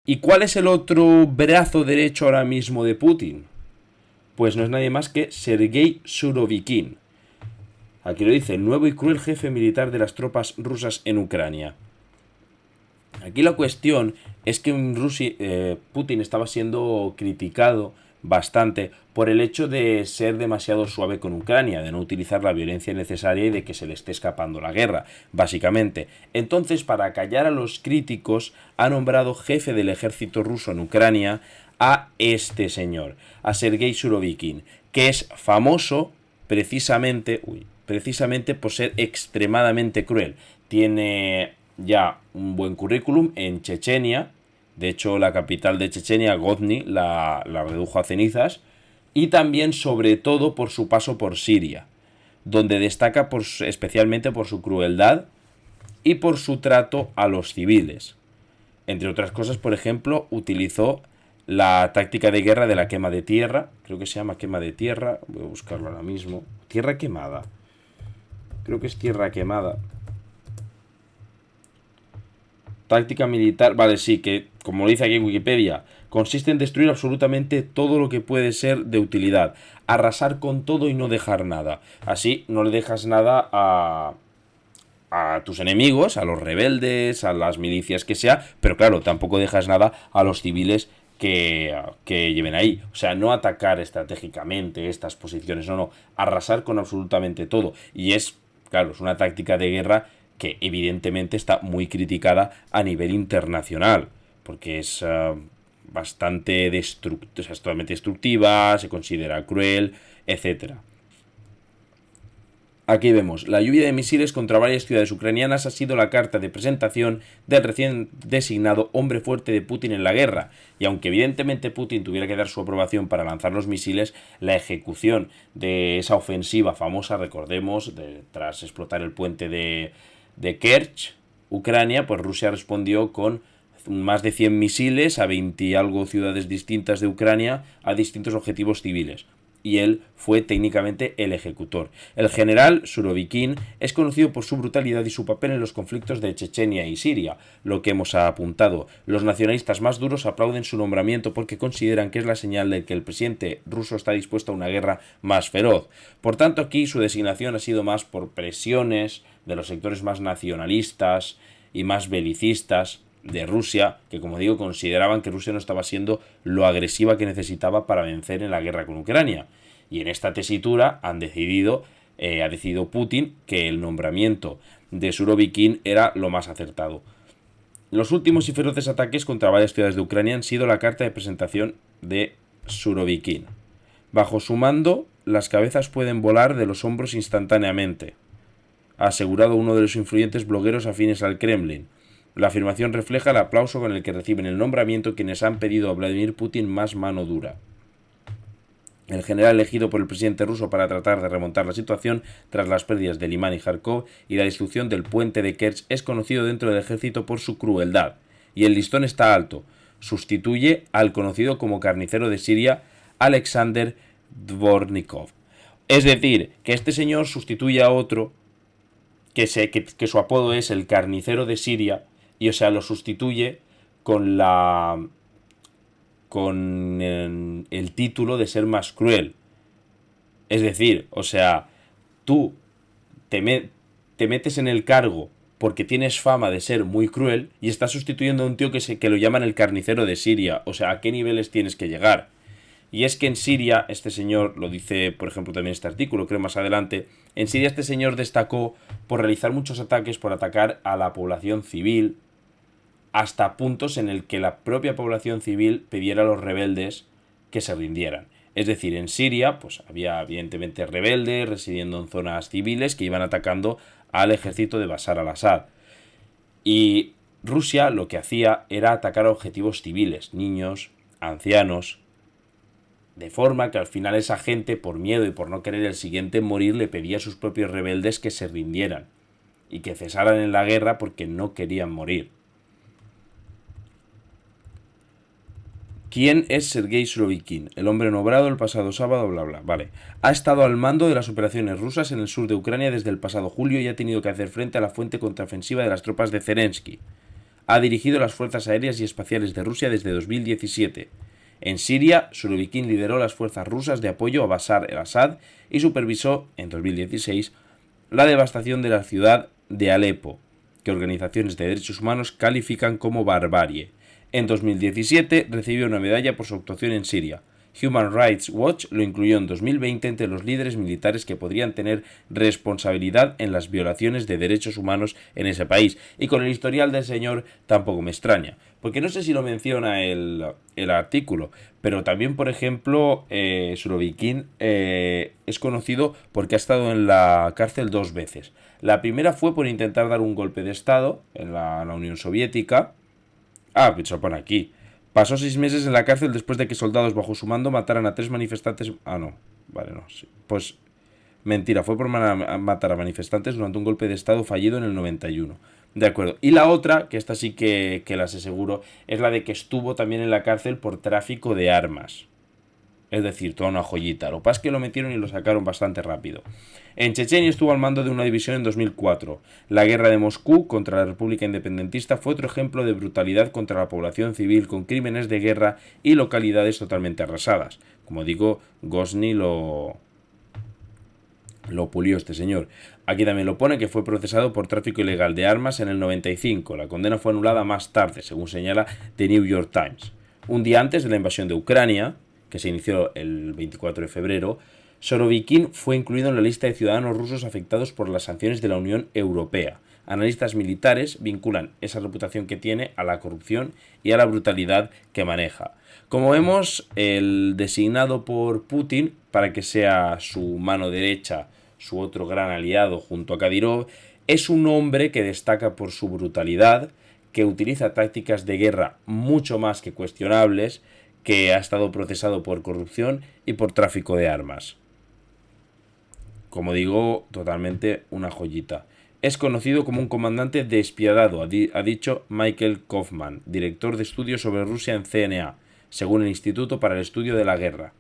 ¿Y cuál es el otro brazo derecho ahora mismo de Putin? Pues no es nadie más que Sergei Surovikin. Aquí lo dice, nuevo y cruel jefe militar de las tropas rusas en Ucrania. Aquí la cuestión es que Putin estaba siendo criticado bastante por el hecho de ser demasiado suave con Ucrania, de no utilizar la violencia necesaria y de que se le esté escapando la guerra, básicamente. Entonces, para callar a los críticos, ha nombrado jefe del ejército ruso en Ucrania a este señor, a Sergei Surovikin, que es famoso precisamente por ser extremadamente cruel. Tiene ya un buen currículum en Chechenia. De hecho, la capital de Chechenia, Grozny, la redujo a cenizas. Y también, sobre todo, por su paso por Siria, donde destaca especialmente por su crueldad y por su trato a los civiles. Entre otras cosas, por ejemplo, utilizó la táctica de guerra de la quema de tierra. Creo que se llama quema de tierra. Voy a buscarlo ahora mismo. Tierra quemada. Creo que es tierra quemada. Táctica militar, vale, sí, que como lo dice aquí en Wikipedia, consiste en destruir absolutamente todo lo que puede ser de utilidad, arrasar con todo y no dejar nada. Así no le dejas nada a tus enemigos, a los rebeldes, a las milicias que sea, pero claro, tampoco dejas nada a los civiles que lleven ahí. O sea, no atacar estratégicamente estas posiciones, no, arrasar con absolutamente todo. Y claro, es una táctica de guerra que evidentemente está muy criticada a nivel internacional, porque es bastante totalmente destructiva, se considera cruel, etcétera. Aquí vemos, la lluvia de misiles contra varias ciudades ucranianas ha sido la carta de presentación del recién designado hombre fuerte de Putin en la guerra, y aunque evidentemente Putin tuviera que dar su aprobación para lanzar los misiles, la ejecución de esa ofensiva famosa, recordemos, tras explotar el puente de Kerch, Ucrania, pues Rusia respondió con más de 100 misiles a 20 y algo ciudades distintas de Ucrania a distintos objetivos civiles. Y él fue técnicamente el ejecutor. El general Surovikin es conocido por su brutalidad y su papel en los conflictos de Chechenia y Siria, lo que hemos apuntado. Los nacionalistas más duros aplauden su nombramiento porque consideran que es la señal de que el presidente ruso está dispuesto a una guerra más feroz. Por tanto, aquí su designación ha sido más por presiones de los sectores más nacionalistas y más belicistas de Rusia, que como digo consideraban que Rusia no estaba siendo lo agresiva que necesitaba para vencer en la guerra con Ucrania. Y en esta tesitura ha decidido Putin que el nombramiento de Surovikin era lo más acertado. Los últimos y feroces ataques contra varias ciudades de Ucrania han sido la carta de presentación de Surovikin. Bajo su mando, las cabezas pueden volar de los hombros instantáneamente, ha asegurado uno de los influyentes blogueros afines al Kremlin. La afirmación refleja el aplauso con el que reciben el nombramiento quienes han pedido a Vladimir Putin más mano dura. El general elegido por el presidente ruso para tratar de remontar la situación tras las pérdidas de Limán y Kharkov y la destrucción del puente de Kerch es conocido dentro del ejército por su crueldad. Y el listón está alto. Sustituye al conocido como carnicero de Siria, Alexander Dvornikov. Es decir, que este señor sustituye a otro que su apodo es el carnicero de Siria, y o sea, lo sustituye con el título de ser más cruel. Es decir, o sea, tú te metes en el cargo porque tienes fama de ser muy cruel y estás sustituyendo a un tío que lo llaman el carnicero de Siria. O sea, ¿a qué niveles tienes que llegar? Y es que en Siria, este señor, lo dice por ejemplo también este artículo, creo más adelante, en Siria este señor destacó por realizar muchos ataques, por atacar a la población civil, hasta puntos en el que la propia población civil pidiera a los rebeldes que se rindieran. Es decir, en Siria pues había evidentemente rebeldes residiendo en zonas civiles que iban atacando al ejército de Bashar al-Assad. Y Rusia lo que hacía era atacar a objetivos civiles, niños, ancianos, de forma que al final esa gente, por miedo y por no querer el siguiente en morir, le pedía a sus propios rebeldes que se rindieran y que cesaran en la guerra porque no querían morir. ¿Quién es Sergei Surovikin? El hombre nombrado el pasado sábado, bla bla. Vale. Ha estado al mando de las operaciones rusas en el sur de Ucrania desde el pasado julio y ha tenido que hacer frente a la fuente contraofensiva de las tropas de Zelensky. ha dirigido las fuerzas aéreas y espaciales de Rusia desde 2017. En Siria, Surovikin lideró las fuerzas rusas de apoyo a Bashar al-Assad y supervisó, en 2016, la devastación de la ciudad de Alepo, que organizaciones de derechos humanos califican como barbarie. En 2017 recibió una medalla por su actuación en Siria. Human Rights Watch lo incluyó en 2020 entre los líderes militares que podrían tener responsabilidad en las violaciones de derechos humanos en ese país. Y con el historial del señor tampoco me extraña, porque no sé si lo menciona el artículo, pero también, por ejemplo, Surovikin es conocido porque ha estado en la cárcel 2 veces. La primera fue por intentar dar un golpe de estado en la Unión Soviética. Pues lo pone aquí. Pasó 6 meses en la cárcel después de que soldados bajo su mando mataran a 3 manifestantes. No. Vale, no. Sí. Pues mentira, fue por matar a manifestantes durante un golpe de estado fallido en el 91. De acuerdo. Y la otra, que esta sí que la sé seguro, es la de que estuvo también en la cárcel por tráfico de armas. Es decir, toda una joyita. Lo que pasa es que lo metieron y lo sacaron bastante rápido. En Chechenia estuvo al mando de una división en 2004. La guerra de Moscú contra la República Independentista fue otro ejemplo de brutalidad contra la población civil con crímenes de guerra y localidades totalmente arrasadas. Como digo, Grozny lo pulió este señor. Aquí también lo pone que fue procesado por tráfico ilegal de armas en el 95. La condena fue anulada más tarde, según señala The New York Times. Un día antes de la invasión de Ucrania, que se inició el 24 de febrero, Surovikin fue incluido en la lista de ciudadanos rusos afectados por las sanciones de la Unión Europea. Analistas militares vinculan esa reputación que tiene a la corrupción y a la brutalidad que maneja. Como vemos, el designado por Putin para que sea su mano derecha, su otro gran aliado junto a Kadyrov, es un hombre que destaca por su brutalidad, que utiliza tácticas de guerra mucho más que cuestionables, que ha estado procesado por corrupción y por tráfico de armas. Como digo, totalmente una joyita. Es conocido como un comandante despiadado, ha dicho Michael Kaufman, director de estudios sobre Rusia en CNA, según el Instituto para el Estudio de la Guerra.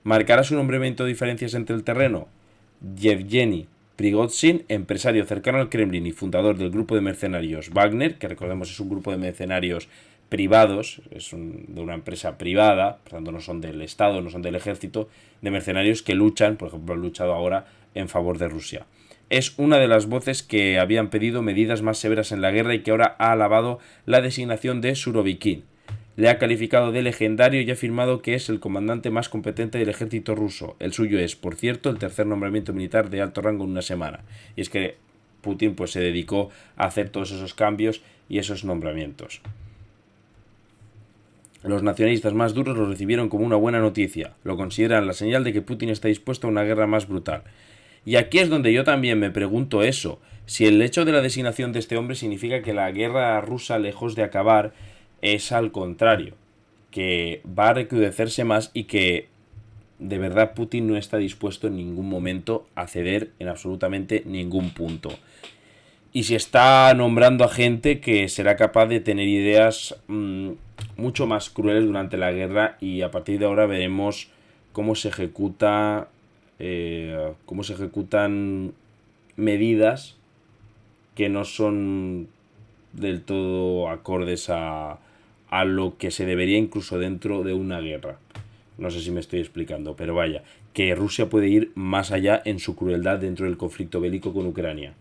¿Marcará su nombramiento diferencias entre el terreno? Yevgeny Prigozhin, empresario cercano al Kremlin y fundador del grupo de mercenarios Wagner, que recordemos es un grupo de mercenarios privados, de una empresa privada, por tanto no son del Estado, no son del ejército, de mercenarios que luchan, por ejemplo, han luchado ahora en favor de Rusia. Es una de las voces que habían pedido medidas más severas en la guerra y que ahora ha alabado la designación de Surovikin. Le ha calificado de legendario y ha afirmado que es el comandante más competente del ejército ruso. El suyo es, por cierto, el tercer nombramiento militar de alto rango en una semana. Y es que Putin pues se dedicó a hacer todos esos cambios y esos nombramientos. Los nacionalistas más duros lo recibieron como una buena noticia. Lo consideran la señal de que Putin está dispuesto a una guerra más brutal. Y aquí es donde yo también me pregunto eso. Si el hecho de la designación de este hombre significa que la guerra rusa, lejos de acabar, es al contrario. Que va a recrudecerse más y que de verdad Putin no está dispuesto en ningún momento a ceder en absolutamente ningún punto. Y si está nombrando a gente que será capaz de tener ideas mucho más crueles durante la guerra, y a partir de ahora veremos cómo se ejecutan medidas que no son del todo acordes a lo que se debería incluso dentro de una guerra. No sé si me estoy explicando, pero vaya, que Rusia puede ir más allá en su crueldad dentro del conflicto bélico con Ucrania.